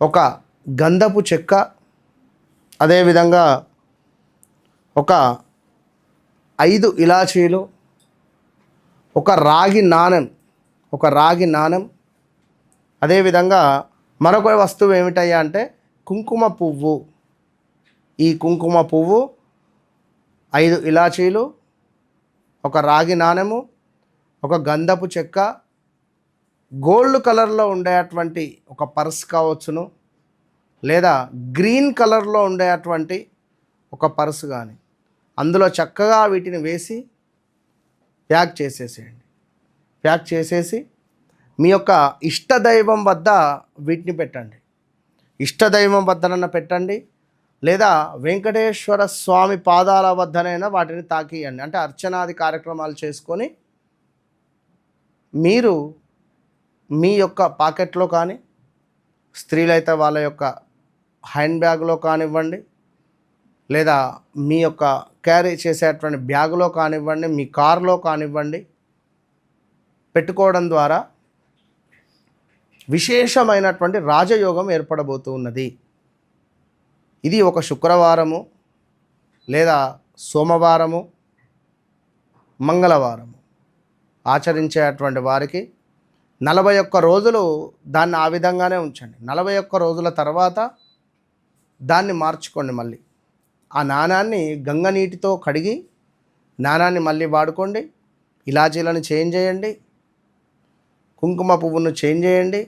ఒక గంధపు చెక్క, అదేవిధంగా ఒక 5 ఇలాచీలు, ఒక రాగి నాణెం, అదేవిధంగా మరొక వస్తువు ఏమిటయ్యా అంటే కుంకుమ పువ్వు. ఈ కుంకుమ పువ్వు, 5 ఇలాచీలు, ఒక రాగి నాణెము, ఒక గంధపు చెక్క, గోల్డ్ కలర్లో ఉండేటువంటి ఒక పర్స్ కావచ్చును, లేదా గ్రీన్ కలర్లో ఉండేటువంటి ఒక పర్స్ కానీ, అందులో చక్కగా వీటిని వేసి ప్యాక్ చేసేసేయండి. ప్యాక్ చేసేసి మీ యొక్క ఇష్టదైవం వద్ద వీటిని పెట్టండి. ఇష్టదైవం వద్దనన్నా పెట్టండి, లేదా వెంకటేశ్వర స్వామి పాదాల వద్దనైనా వాటిని తాకియండి. అంటే అర్చనాది కార్యక్రమాలు చేసుకొని మీరు మీ యొక్క పాకెట్లో కానీ, స్త్రీలైతే వాళ్ళ యొక్క హ్యాండ్ బ్యాగ్లో కానివ్వండి, లేదా మీ యొక్క క్యారీ చేసేటువంటి బ్యాగులో కానివ్వండి, మీ కారులో కానివ్వండి, పెట్టుకోవడం ద్వారా విశేషమైనటువంటి రాజయోగం ఏర్పడబోతూ ఉన్నది. ఇది ఒక శుక్రవారము, లేదా సోమవారము, మంగళవారము ఆచరించేటువంటి వారికి 41 రోజులు దాన్ని ఆ విధంగానే ఉంచండి. 41 రోజుల తర్వాత దాన్ని మార్చుకోండి. మళ్ళీ ఆ నాణాన్ని గంగ నీటితో కడిగి నాణాన్ని మళ్ళీ వాడుకోండి. ఇలాచీలను చేంజ్ చేయండి, కుంకుమ పువ్వును చేంజ్ చేయండి,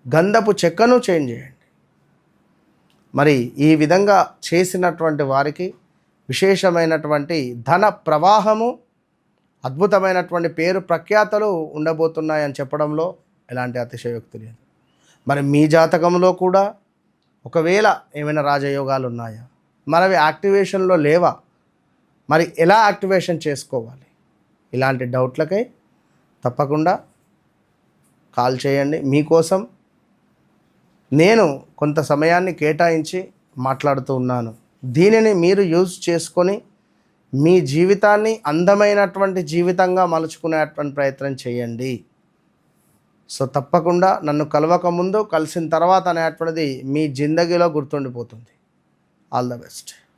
గంధపు చెక్కను చేంజ్ చేయండి. మరి ఈ విధంగా చేసినటువంటి వారికి విశేషమైనటువంటి ధన ప్రవాహము, అద్భుతమైనటువంటి పేరు ప్రఖ్యాతలు ఉండబోతున్నాయని చెప్పడంలో ఎలాంటి అతిశయోక్తి లేదు. మరి మీ జాతకంలో కూడా ఒకవేళ ఏమైనా రాజయోగాలు ఉన్నాయా, మరి అవి యాక్టివేషన్లో లేవా, మరి ఎలా యాక్టివేషన్ చేసుకోవాలి, ఇలాంటి డౌట్లకై తప్పకుండా కాల్ చేయండి. మీకోసం నేను కొంత సమయాన్ని కేటాయించి మాట్లాడుతూ ఉన్నాను. దీనిని మీరు యూజ్ చేసుకొని మీ జీవితాన్ని అందమైనటువంటి జీవితంగా మలుచుకునేటువంటి ప్రయత్నం చేయండి. సో తప్పకుండా నన్ను కలవక ముందు, కలిసిన తర్వాత అనేటువంటిది మీ జిందగీలో గుర్తుండిపోతుంది. All the best.